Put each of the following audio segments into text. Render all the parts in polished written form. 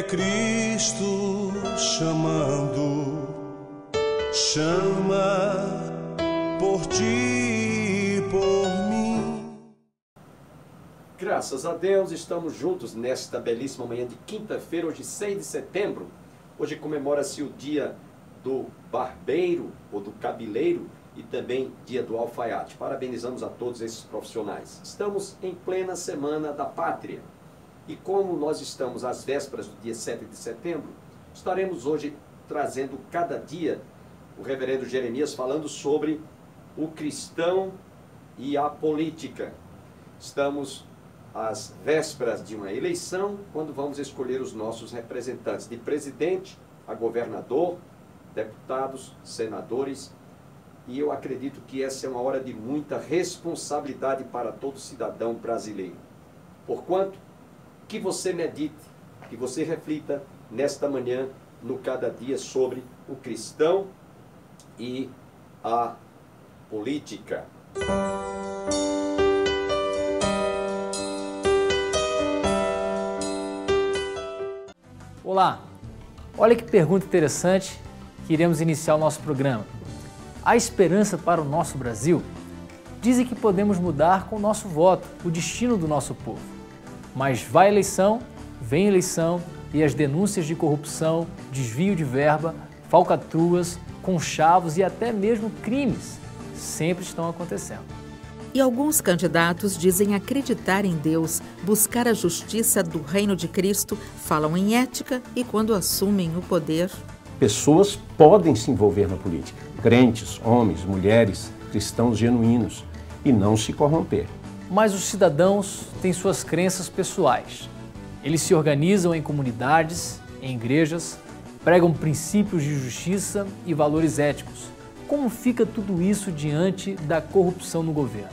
Cristo chamando, chama por ti e por mim. Graças a Deus, estamos juntos nesta belíssima manhã de quinta-feira, hoje 6 de setembro. Hoje comemora-se o dia do barbeiro ou do cabeleireiro e também dia do alfaiate. Parabenizamos a todos esses profissionais. Estamos em plena Semana da Pátria. E como nós estamos às vésperas do dia 7 de setembro, estaremos hoje trazendo cada dia o reverendo Jeremias falando sobre o cristão e a política. Estamos às vésperas de uma eleição, quando vamos escolher os nossos representantes, de presidente a governador, deputados, senadores, e eu acredito que essa é uma hora de muita responsabilidade para todo cidadão brasileiro. Porquanto, que você medite, que você reflita nesta manhã, no cada dia, sobre o cristão e a política. Olá, olha que pergunta interessante que iremos iniciar o nosso programa. Há esperança para o nosso Brasil? Dizem que podemos mudar com o nosso voto o destino do nosso povo. Mas vai eleição, vem eleição e as denúncias de corrupção, desvio de verba, falcatruas, conchavos e até mesmo crimes sempre estão acontecendo. E alguns candidatos dizem acreditar em Deus, buscar a justiça do reino de Cristo, falam em ética e quando assumem o poder. Pessoas podem se envolver na política, crentes, homens, mulheres, cristãos genuínos, e não se corromper. Mas os cidadãos têm suas crenças pessoais. Eles se organizam em comunidades, em igrejas, pregam princípios de justiça e valores éticos. Como fica tudo isso diante da corrupção no governo?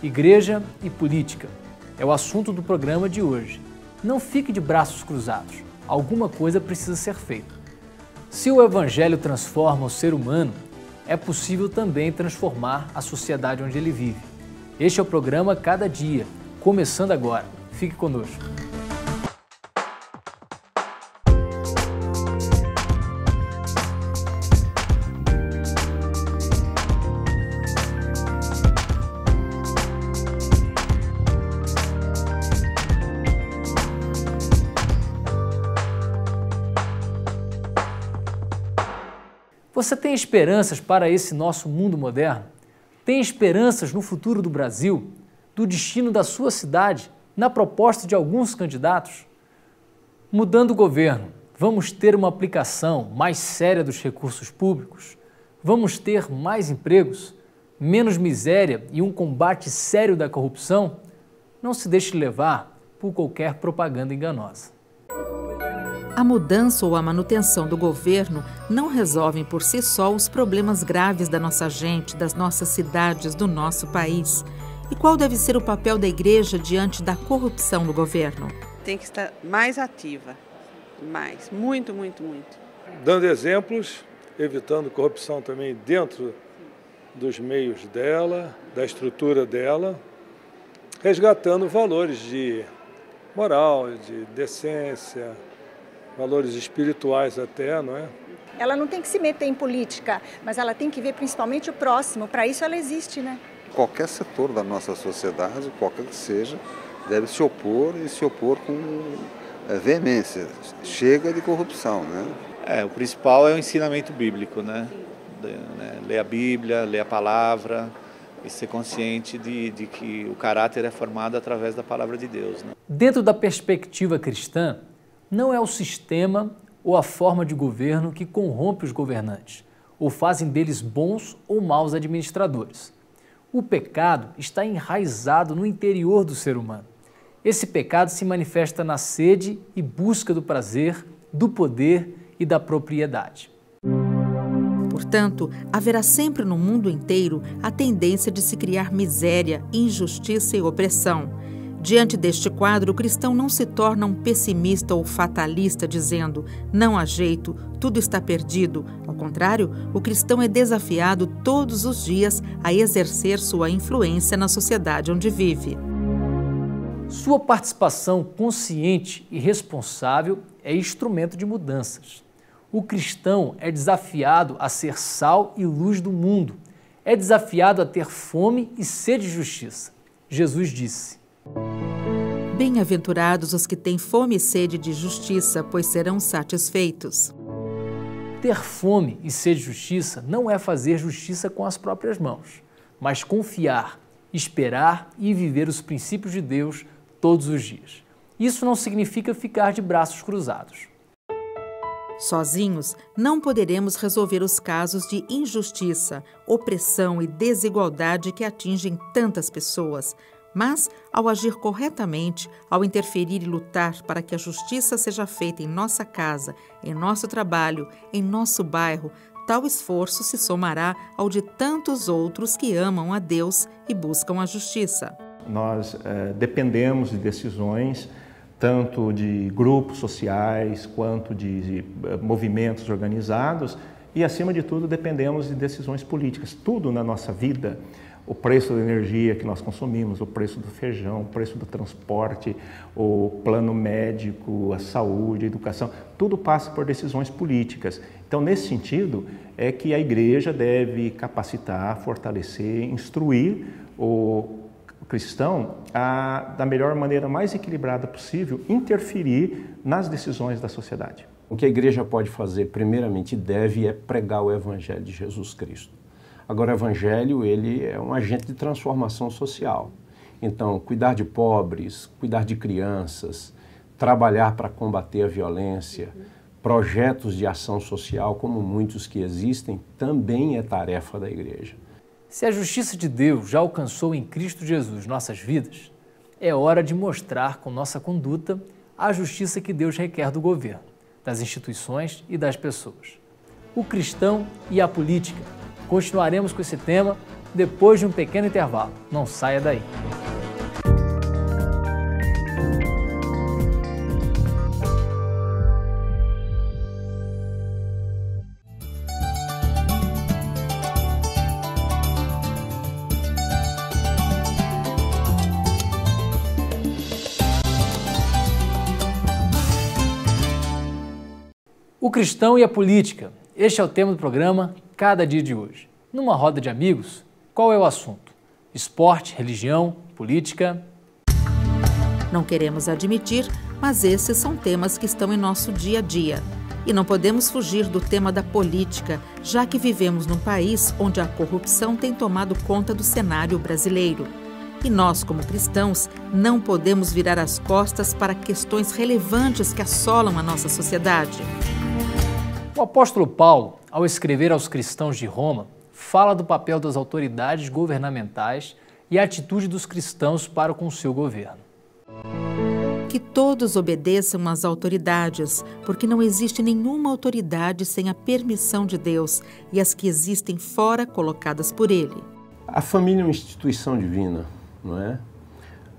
Igreja e política é o assunto do programa de hoje. Não fique de braços cruzados. Alguma coisa precisa ser feita. Se o Evangelho transforma o ser humano, é possível também transformar a sociedade onde ele vive. Este é o programa Cada Dia, começando agora. Fique conosco. Você tem esperanças para esse nosso mundo moderno? Tem esperanças no futuro do Brasil, do destino da sua cidade, na proposta de alguns candidatos? Mudando o governo, vamos ter uma aplicação mais séria dos recursos públicos? Vamos ter mais empregos, menos miséria e um combate sério da corrupção? Não se deixe levar por qualquer propaganda enganosa. A mudança ou a manutenção do governo não resolvem por si só os problemas graves da nossa gente, das nossas cidades, do nosso país. E qual deve ser o papel da igreja diante da corrupção no governo? Tem que estar mais ativa, mais, muito. Dando exemplos, evitando corrupção também dentro dos meios dela, da estrutura dela, resgatando valores de moral, de decência, valores espirituais até, não é? Ela não tem que se meter em política, mas ela tem que ver principalmente o próximo. Para isso ela existe, né? Qualquer setor da nossa sociedade, qualquer que seja, deve se opor e se opor com veemência. Chega de corrupção, né? O principal é o ensinamento bíblico, né? Ler a Bíblia, ler a palavra e ser consciente de que o caráter é formado através da palavra de Deus, né? Dentro da perspectiva cristã, não é o sistema ou a forma de governo que corrompe os governantes, ou fazem deles bons ou maus administradores. O pecado está enraizado no interior do ser humano. Esse pecado se manifesta na sede e busca do prazer, do poder e da propriedade. Portanto, haverá sempre no mundo inteiro a tendência de se criar miséria, injustiça e opressão. Diante deste quadro, o cristão não se torna um pessimista ou fatalista dizendo não há jeito, tudo está perdido. Ao contrário, o cristão é desafiado todos os dias a exercer sua influência na sociedade onde vive. Sua participação consciente e responsável é instrumento de mudanças. O cristão é desafiado a ser sal e luz do mundo. É desafiado a ter fome e sede de justiça. Jesus disse: Bem-aventurados os que têm fome e sede de justiça, pois serão satisfeitos. Ter fome e sede de justiça não é fazer justiça com as próprias mãos, mas confiar, esperar e viver os princípios de Deus todos os dias. Isso não significa ficar de braços cruzados. Sozinhos, não poderemos resolver os casos de injustiça, opressão e desigualdade que atingem tantas pessoas. Mas, ao agir corretamente, ao interferir e lutar para que a justiça seja feita em nossa casa, em nosso trabalho, em nosso bairro, tal esforço se somará ao de tantos outros que amam a Deus e buscam a justiça. Nós dependemos de decisões tanto de grupos sociais quanto de movimentos organizados e, acima de tudo, dependemos de decisões políticas. Tudo na nossa vida, o preço da energia que nós consumimos, o preço do feijão, o preço do transporte, o plano médico, a saúde, a educação, tudo passa por decisões políticas. Então, nesse sentido, é que a igreja deve capacitar, fortalecer, instruir o cristão a, da melhor maneira mais equilibrada possível, interferir nas decisões da sociedade. O que a igreja pode fazer, primeiramente, deve é pregar o Evangelho de Jesus Cristo. Agora, o Evangelho, ele é um agente de transformação social. Então, cuidar de pobres, cuidar de crianças, trabalhar para combater a violência, projetos de ação social, como muitos que existem, também é tarefa da igreja. Se a justiça de Deus já alcançou em Cristo Jesus nossas vidas, é hora de mostrar com nossa conduta a justiça que Deus requer do governo, das instituições e das pessoas. O cristão e a política. Continuaremos com esse tema depois de um pequeno intervalo. Não saia daí. O cristão e a política. Este é o tema do programa Cada Dia de Hoje. Numa roda de amigos, qual é o assunto? Esporte, religião, política? Não queremos admitir, mas esses são temas que estão em nosso dia a dia. E não podemos fugir do tema da política, já que vivemos num país onde a corrupção tem tomado conta do cenário brasileiro. E nós, como cristãos, não podemos virar as costas para questões relevantes que assolam a nossa sociedade. O apóstolo Paulo, ao escrever aos cristãos de Roma, fala do papel das autoridades governamentais e a atitude dos cristãos para com o seu governo. Que todos obedeçam às autoridades, porque não existe nenhuma autoridade sem a permissão de Deus e as que existem fora colocadas por Ele. A família é uma instituição divina, não é?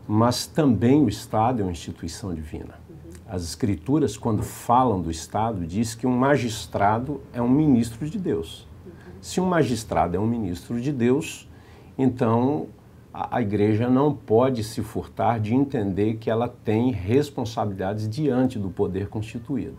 Mas também o Estado é uma instituição divina. As Escrituras, quando falam do Estado, diz que um magistrado é um ministro de Deus. Se um magistrado é um ministro de Deus, então a igreja não pode se furtar de entender que ela tem responsabilidades diante do poder constituído.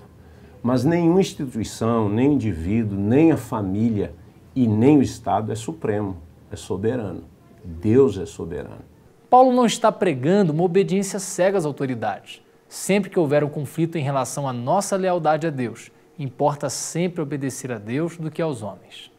Mas nenhuma instituição, nem indivíduo, nem a família e nem o Estado é supremo, é soberano. Deus é soberano. Paulo não está pregando uma obediência cega às autoridades. Sempre que houver um conflito em relação à nossa lealdade a Deus, importa sempre obedecer a Deus do que aos homens.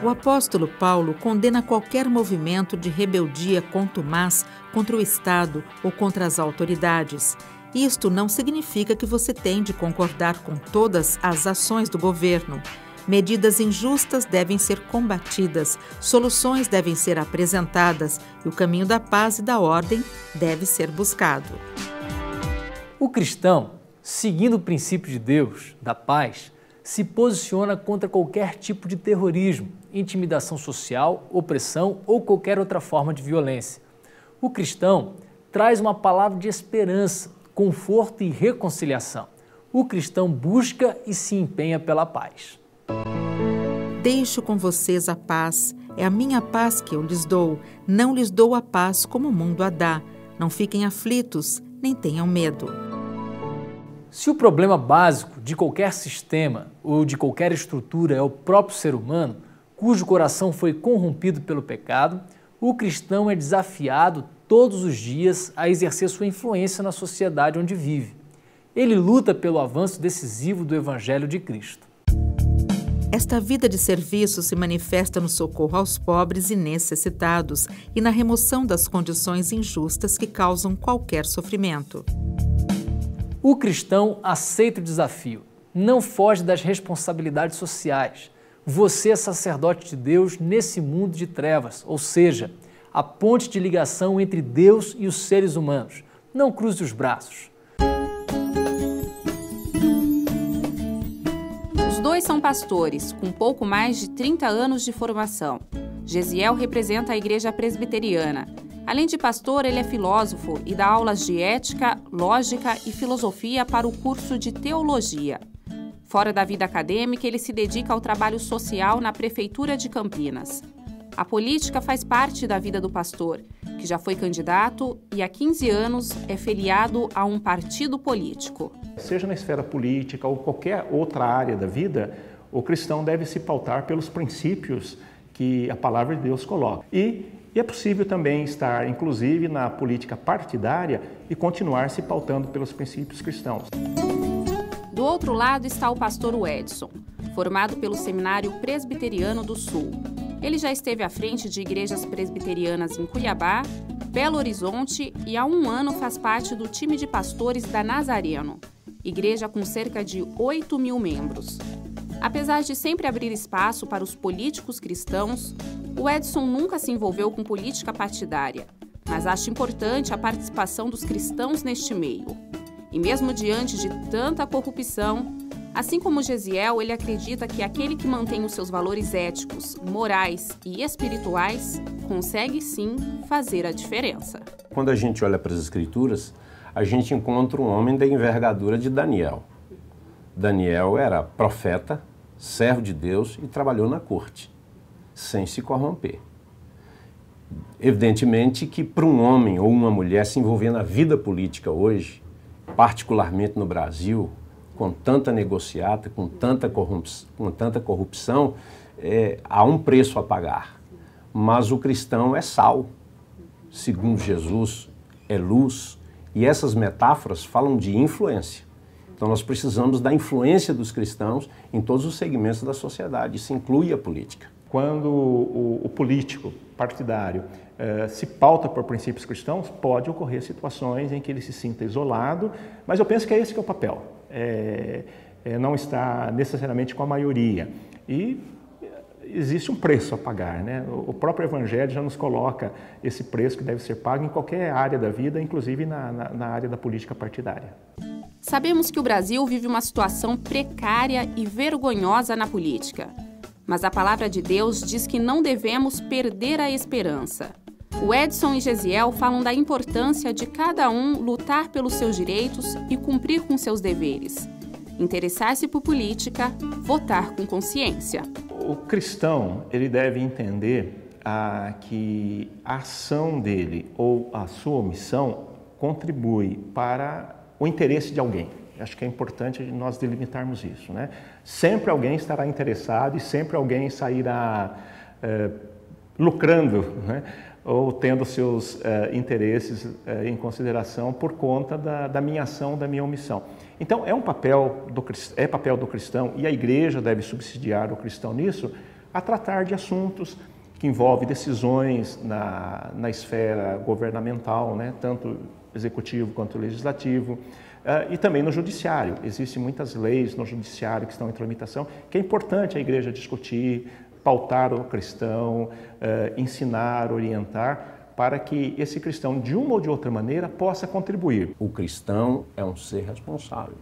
O apóstolo Paulo condena qualquer movimento de rebeldia contumaz contra o Estado ou contra as autoridades. Isto não significa que você tem de concordar com todas as ações do governo. Medidas injustas devem ser combatidas, soluções devem ser apresentadas e o caminho da paz e da ordem deve ser buscado. O cristão, seguindo o princípio de Deus, da paz, se posiciona contra qualquer tipo de terrorismo, intimidação social, opressão ou qualquer outra forma de violência. O cristão traz uma palavra de esperança, conforto e reconciliação. O cristão busca e se empenha pela paz. Deixo com vocês a paz, é a minha paz que eu lhes dou, não lhes dou a paz como o mundo a dá. Não fiquem aflitos, nem tenham medo. se o problema básico de qualquer sistema ou de qualquer estrutura é o próprio ser humano, cujo coração foi corrompido pelo pecado, o cristão é desafiado todos os dias a exercer sua influência na sociedade onde vive. Ele luta pelo avanço decisivo do Evangelho de Cristo. Esta vida de serviço se manifesta no socorro aos pobres e necessitados e na remoção das condições injustas que causam qualquer sofrimento. O cristão aceita o desafio, não foge das responsabilidades sociais. Você é sacerdote de Deus nesse mundo de trevas, ou seja, a ponte de ligação entre Deus e os seres humanos. Não cruze os braços. Os dois são pastores, com pouco mais de 30 anos de formação. Gesiel representa a Igreja Presbiteriana. Além de pastor, ele é filósofo e dá aulas de ética, lógica e filosofia para o curso de teologia. Fora da vida acadêmica, ele se dedica ao trabalho social na Prefeitura de Campinas. A política faz parte da vida do pastor, que já foi candidato e há 15 anos é filiado a um partido político. Seja na esfera política ou qualquer outra área da vida, o cristão deve se pautar pelos princípios que a palavra de Deus coloca. E é possível também estar, inclusive, na política partidária e continuar se pautando pelos princípios cristãos. Do outro lado está o pastor Edson, formado pelo Seminário Presbiteriano do Sul. Ele já esteve à frente de igrejas presbiterianas em Cuiabá, Belo Horizonte e há 1 ano faz parte do time de pastores da Nazareno, igreja com cerca de 8.000 membros. Apesar de sempre abrir espaço para os políticos cristãos, o Edson nunca se envolveu com política partidária, mas acha importante a participação dos cristãos neste meio. E mesmo diante de tanta corrupção, assim como Gesiel, ele acredita que aquele que mantém os seus valores éticos, morais e espirituais consegue sim fazer a diferença. Quando a gente olha para as Escrituras, a gente encontra um homem da envergadura de Daniel. Daniel era profeta, servo de Deus e trabalhou na corte, sem se corromper. Evidentemente que para um homem ou uma mulher se envolver na vida política hoje, particularmente no Brasil, com tanta negociata, com tanta corrupção, há um preço a pagar. Mas o cristão é sal, segundo Jesus, é luz, e essas metáforas falam de influência. Então nós precisamos da influência dos cristãos em todos os segmentos da sociedade, isso inclui a política. Quando o político partidário se pauta por princípios cristãos, pode ocorrer situações em que ele se sinta isolado, mas eu penso que é esse que é o papel, não está necessariamente com a maioria. E existe um preço a pagar, né? O próprio Evangelho já nos coloca esse preço que deve ser pago em qualquer área da vida, inclusive na área da política partidária. Sabemos que o Brasil vive uma situação precária e vergonhosa na política. Mas a palavra de Deus diz que não devemos perder a esperança. O Edson e Gesiel falam da importância de cada um lutar pelos seus direitos e cumprir com seus deveres. Interessar-se por política, votar com consciência. O cristão, ele deve entender que a ação dele ou a sua omissão contribui para o interesse de alguém. Acho que é importante nós delimitarmos isso, né? Sempre alguém estará interessado e sempre alguém sairá lucrando, né? Ou tendo seus interesses em consideração por conta da minha ação, da minha omissão. Então, é papel do cristão, e a igreja deve subsidiar o cristão nisso, a tratar de assuntos que envolvem decisões na esfera governamental, né? Tanto executivo quanto legislativo, e também no judiciário. Existem muitas leis no judiciário que estão em tramitação, que é importante a igreja discutir, pautar o cristão, ensinar, orientar, para que esse cristão, de uma ou de outra maneira, possa contribuir. O cristão é um ser responsável.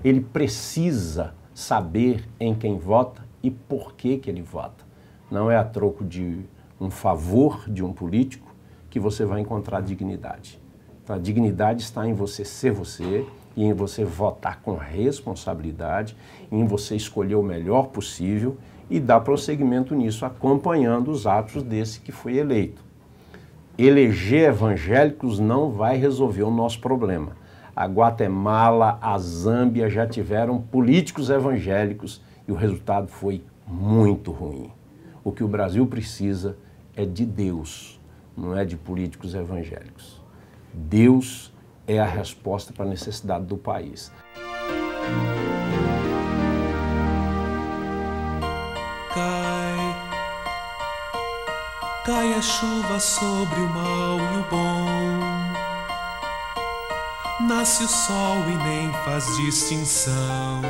Ele precisa saber em quem vota e por que ele vota. Não é a troco de um favor de um político que você vai encontrar dignidade. Então, a dignidade está em você ser você e em você votar com responsabilidade, em você escolher o melhor possível e dar prosseguimento nisso, acompanhando os atos desse que foi eleito. Eleger evangélicos não vai resolver o nosso problema. a Guatemala, a Zâmbia já tiveram políticos evangélicos e o resultado foi muito ruim. O que o Brasil precisa é de Deus, não é de políticos evangélicos. Deus é a resposta para a necessidade do país. Cai a chuva sobre o mal e o bom. Nasce o sol e nem faz distinção.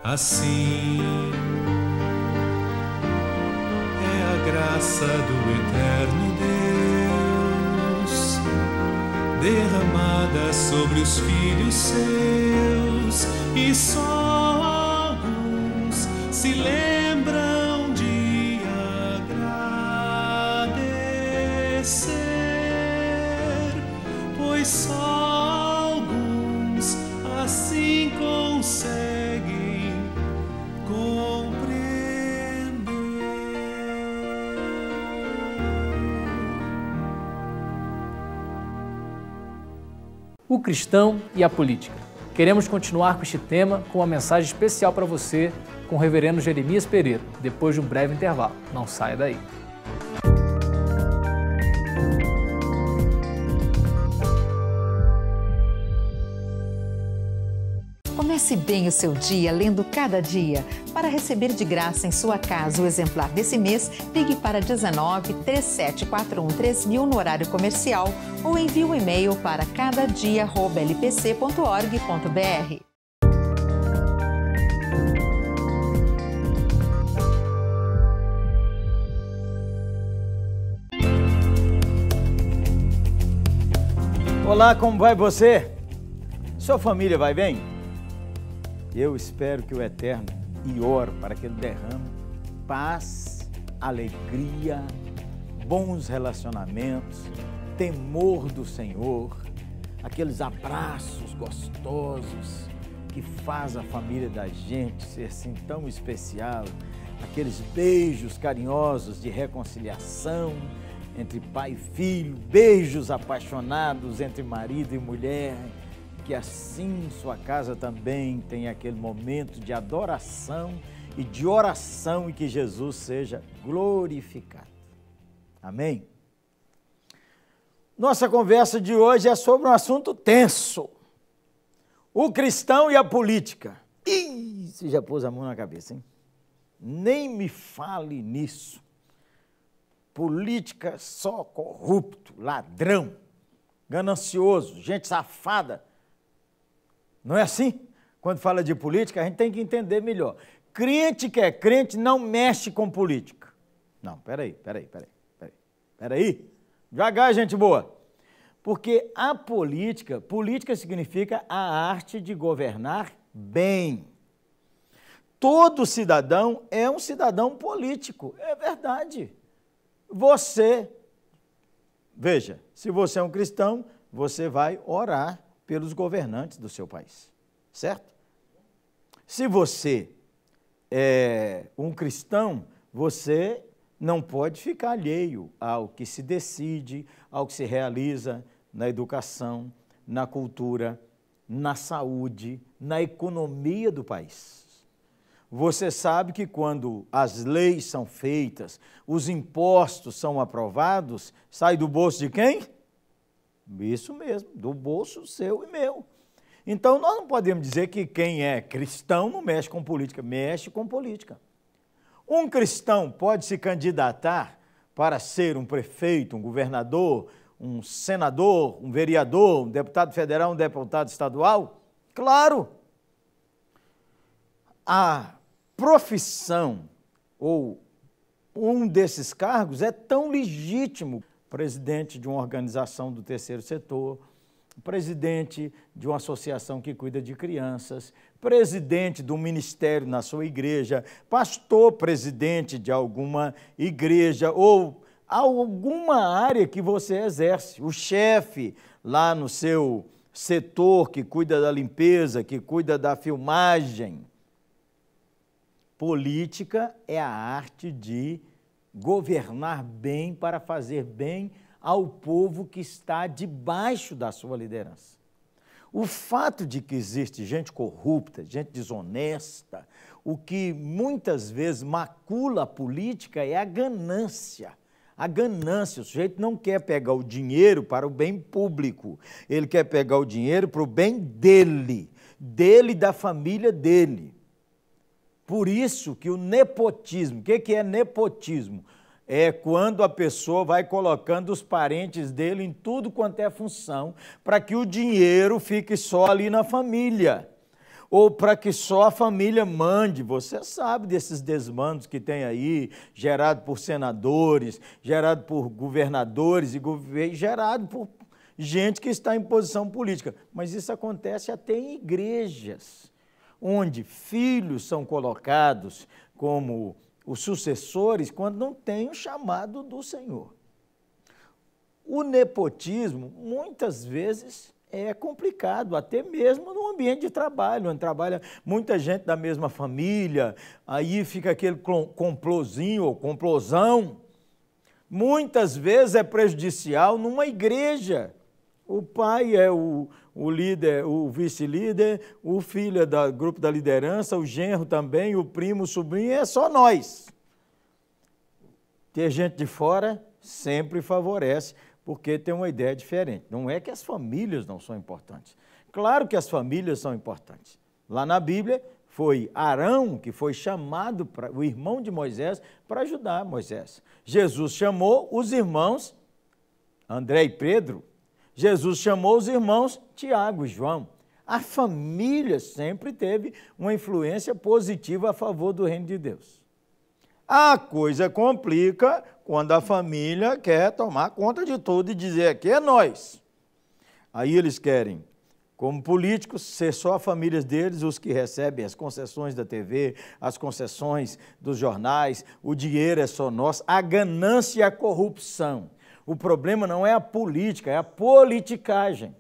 Assim é a graça do eterno Deus, derramada sobre os filhos seus, e só alguns se lembram de agradecer, pois só alguns assim conseguem compreender. O cristão e a política. Queremos continuar com este tema com uma mensagem especial para você com o reverendo Jeremias Pereira, depois de um breve intervalo. Não saia daí. Comece bem o seu dia lendo Cada Dia. Para receber de graça em sua casa o exemplar desse mês, ligue para 19 3741 3000 no horário comercial ou envie um e-mail para cadadia@lpc.org.br. Olá, como vai você? Sua família vai bem? Eu espero que o Eterno, e oro para que Ele derrame paz, alegria, bons relacionamentos, temor do Senhor, aqueles abraços gostosos que faz a família da gente ser assim tão especial, aqueles beijos carinhosos de reconciliação entre pai e filho, beijos apaixonados entre marido e mulher, que assim sua casa também tenha aquele momento de adoração e de oração e que Jesus seja glorificado. Amém? Nossa conversa de hoje é sobre um assunto tenso. O cristão e a política. Ih, você já pôs a mão na cabeça, hein? Nem me fale nisso. Política só corrupto, ladrão, ganancioso, gente safada. Não é assim? Quando fala de política, a gente tem que entender melhor. Crente que é crente não mexe com política. Não, peraí. Devagar, gente boa. Porque a política significa a arte de governar bem. Todo cidadão é um cidadão político, é verdade. Veja, se você é um cristão, você vai orar pelos governantes do seu país, certo? Se você é um cristão, você não pode ficar alheio ao que se decide, ao que se realiza na educação, na cultura, na saúde, na economia do país. Você sabe que quando as leis são feitas, os impostos são aprovados, sai do bolso de quem? Isso mesmo, do bolso seu e meu. Então, nós não podemos dizer que quem é cristão não mexe com política. Mexe com política. Um cristão pode se candidatar para ser um prefeito, um governador, um senador, um vereador, um deputado federal, um deputado estadual? Claro! A profissão ou um desses cargos é tão legítimo. Presidente de uma organização do terceiro setor, presidente de uma associação que cuida de crianças, presidente de um ministério na sua igreja, pastor presidente de alguma igreja ou alguma área que você exerce, o chefe lá no seu setor que cuida da limpeza, que cuida da filmagem. Política é a arte de governar bem para fazer bem ao povo que está debaixo da sua liderança. O fato de que existe gente corrupta, gente desonesta, o que muitas vezes macula a política é a ganância. A ganância, o sujeito não quer pegar o dinheiro para o bem público, ele quer pegar o dinheiro para o bem dele e da família dele. Por isso que o nepotismo, o que é nepotismo? É quando a pessoa vai colocando os parentes dele em tudo quanto é função, para que o dinheiro fique só ali na família, ou para que só a família mande. Você sabe desses desmandos que tem aí, gerado por senadores, gerado por governadores e gerado por gente que está em posição política. Mas isso acontece até em igrejas, onde filhos são colocados como os sucessores quando não tem o chamado do Senhor. O nepotismo, muitas vezes, é complicado, até mesmo no ambiente de trabalho, onde trabalha muita gente da mesma família, aí fica aquele complôzinho ou complosão. Muitas vezes é prejudicial numa igreja. O pai é o líder, o vice-líder, o filho é do grupo da liderança, o genro também, o primo, o sobrinho, é só nós. Ter gente de fora sempre favorece, porque tem uma ideia diferente. Não é que as famílias não são importantes. Claro que as famílias são importantes. Lá na Bíblia foi Arão que foi chamado, o irmão de Moisés, para ajudar Moisés. Jesus chamou os irmãos André e Pedro. Jesus chamou os irmãos Tiago e João. A família sempre teve uma influência positiva a favor do reino de Deus. A coisa complica quando a família quer tomar conta de tudo e dizer aqui é nós. Aí eles querem, como políticos, ser só a família deles os que recebem as concessões da TV, as concessões dos jornais, o dinheiro é só nosso, a ganância e a corrupção. O problema não é a política, é a politicagem.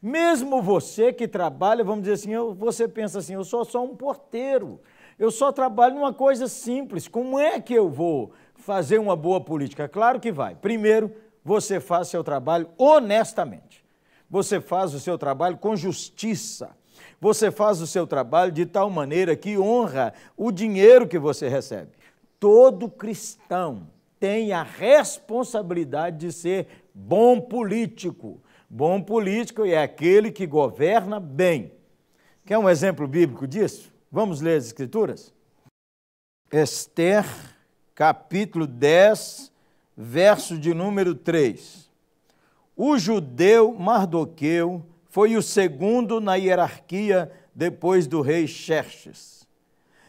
Mesmo você que trabalha, vamos dizer assim, você pensa assim, eu sou só um porteiro, eu só trabalho numa coisa simples, como é que eu vou fazer uma boa política? Claro que vai. Primeiro, você faz seu trabalho honestamente. Você faz o seu trabalho com justiça. Você faz o seu trabalho de tal maneira que honra o dinheiro que você recebe. Todo cristão tem a responsabilidade de ser bom político. Bom político é aquele que governa bem. Quer um exemplo bíblico disso? Vamos ler as Escrituras? Esther, capítulo 10, verso de número 3. O judeu Mardoqueu foi o segundo na hierarquia depois do rei Xerxes.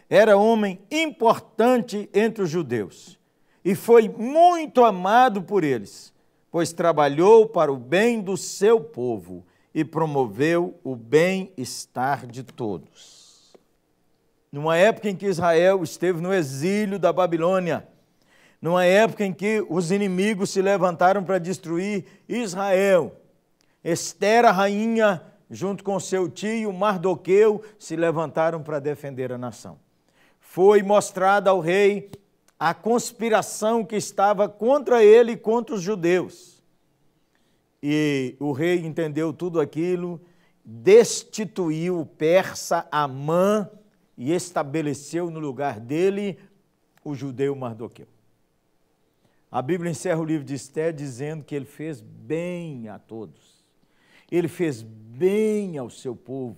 Era homem importante entre os judeus e foi muito amado por eles, pois trabalhou para o bem do seu povo e promoveu o bem-estar de todos. Numa época em que Israel esteve no exílio da Babilônia, numa época em que os inimigos se levantaram para destruir Israel, Esther, a rainha, junto com seu tio Mardoqueu, se levantaram para defender a nação. Foi mostrada ao rei a conspiração que estava contra ele e contra os judeus. E o rei entendeu tudo aquilo, destituiu o persa Amã e estabeleceu no lugar dele o judeu Mardoqueu. A Bíblia encerra o livro de Esther dizendo que ele fez bem a todos. Ele fez bem ao seu povo.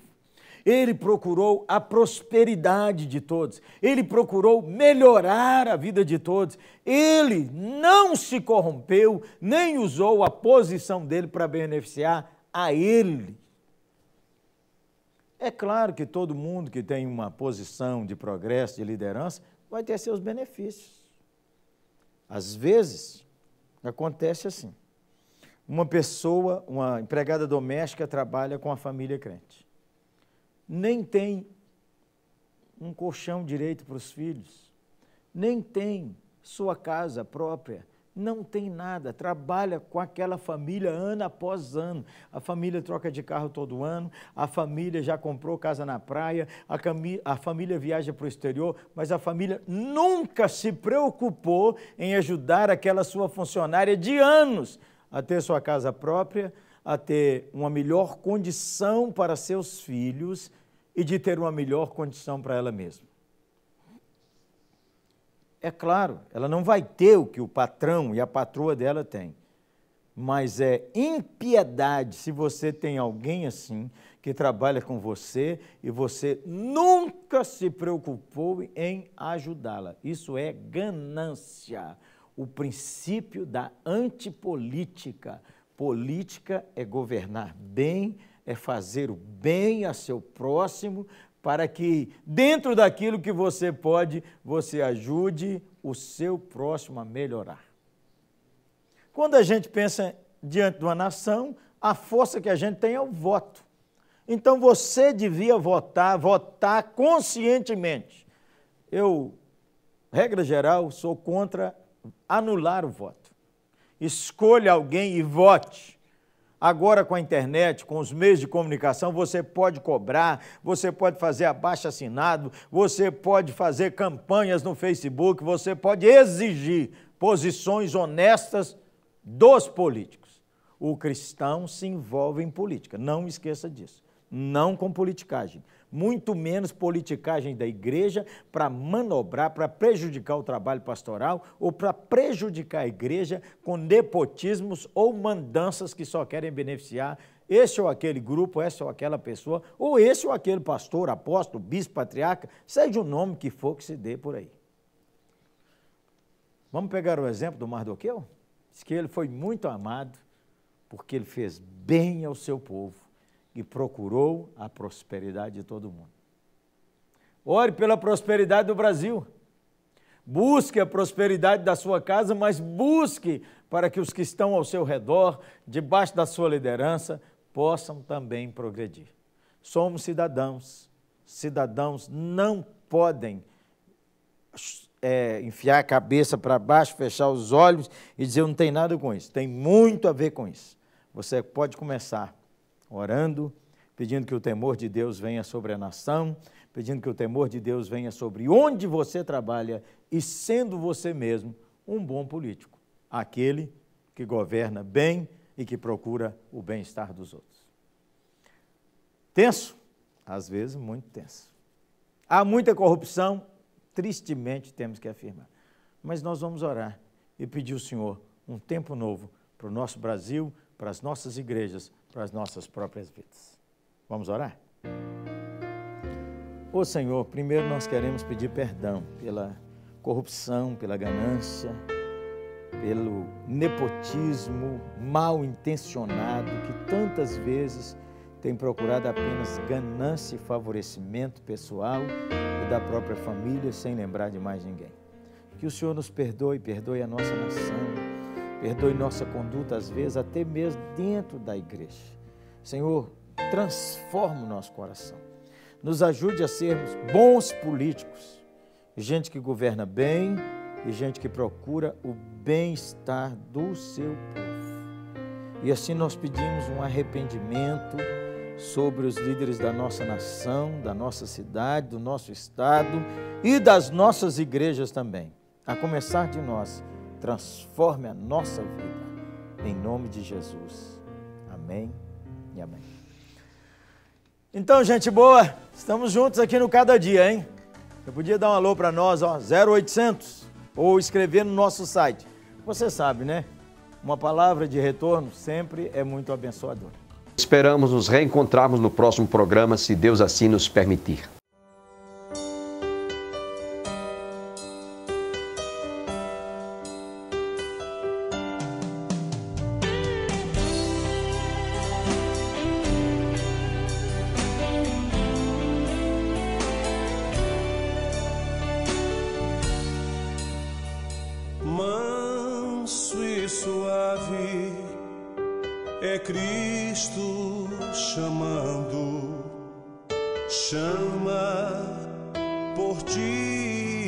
Ele procurou a prosperidade de todos. Ele procurou melhorar a vida de todos. Ele não se corrompeu, nem usou a posição dele para beneficiar a ele. É claro que todo mundo que tem uma posição de progresso, de liderança, vai ter seus benefícios. Às vezes, acontece assim. Uma pessoa, uma empregada doméstica, trabalha com a família crente. Nem tem um colchão direito para os filhos, nem tem sua casa própria, não tem nada, trabalha com aquela família ano após ano. A família troca de carro todo ano, a família já comprou casa na praia, a família viaja para o exterior, mas a família nunca se preocupou em ajudar aquela sua funcionária de anos a ter sua casa própria, a ter uma melhor condição para seus filhos e de ter uma melhor condição para ela mesma. É claro, ela não vai ter o que o patrão e a patroa dela têm, mas é impiedade se você tem alguém assim que trabalha com você e você nunca se preocupou em ajudá-la. Isso é ganância, o princípio da antipolítica. Política é governar bem, é fazer o bem a seu próximo, para que dentro daquilo que você pode, você ajude o seu próximo a melhorar. Quando a gente pensa diante de uma nação, a força que a gente tem é o voto. Então você devia votar conscientemente. Eu, regra geral, sou contra anular o voto. Escolha alguém e vote. Agora com a internet, com os meios de comunicação, você pode cobrar, você pode fazer abaixo-assinado, você pode fazer campanhas no Facebook, você pode exigir posições honestas dos políticos. O cristão se envolve em política, não esqueça disso. Não com politicagem, muito menos politicagem da igreja para manobrar, para prejudicar o trabalho pastoral ou para prejudicar a igreja com nepotismos ou mandanças que só querem beneficiar esse ou aquele grupo, essa ou aquela pessoa, ou esse ou aquele pastor, apóstolo, bispo, patriarca, seja o nome que for que se dê por aí. Vamos pegar o exemplo do Mardoqueu? Diz que ele foi muito amado porque ele fez bem ao seu povo e procurou a prosperidade de todo mundo. Ore pela prosperidade do Brasil. Busque a prosperidade da sua casa, mas busque para que os que estão ao seu redor, debaixo da sua liderança, possam também progredir. Somos cidadãos. Cidadãos não podem enfiar a cabeça para baixo, fechar os olhos e dizer, eu não tenho nada com isso. Tem muito a ver com isso. Você pode começar orando, pedindo que o temor de Deus venha sobre a nação, pedindo que o temor de Deus venha sobre onde você trabalha e sendo você mesmo um bom político, aquele que governa bem e que procura o bem-estar dos outros. Tenso? Às vezes muito tenso. Há muita corrupção? Tristemente temos que afirmar. Mas nós vamos orar e pedir ao Senhor um tempo novo para o nosso Brasil, para as nossas igrejas, para as nossas próprias vidas. Vamos orar? Ô Senhor, primeiro nós queremos pedir perdão pela corrupção, pela ganância, pelo nepotismo mal intencionado que tantas vezes tem procurado apenas ganância e favorecimento pessoal e da própria família sem lembrar de mais ninguém. Que o Senhor nos perdoe, perdoe a nossa nação, perdoe nossa conduta, às vezes, até mesmo dentro da igreja. Senhor, transforma o nosso coração. Nos ajude a sermos bons políticos, gente que governa bem e gente que procura o bem-estar do seu povo. E assim nós pedimos um arrependimento sobre os líderes da nossa nação, da nossa cidade, do nosso estado e das nossas igrejas também. A começar de nós, transforme a nossa vida, em nome de Jesus. Amém e amém. Então, gente boa, estamos juntos aqui no Cada Dia, hein? Você podia dar um alô para nós, ó, 0800, ou escrever no nosso site. Você sabe, né? Uma palavra de retorno sempre é muito abençoadora. Esperamos nos reencontrarmos no próximo programa, se Deus assim nos permitir. Manso e suave é Cristo chamando, chama por ti.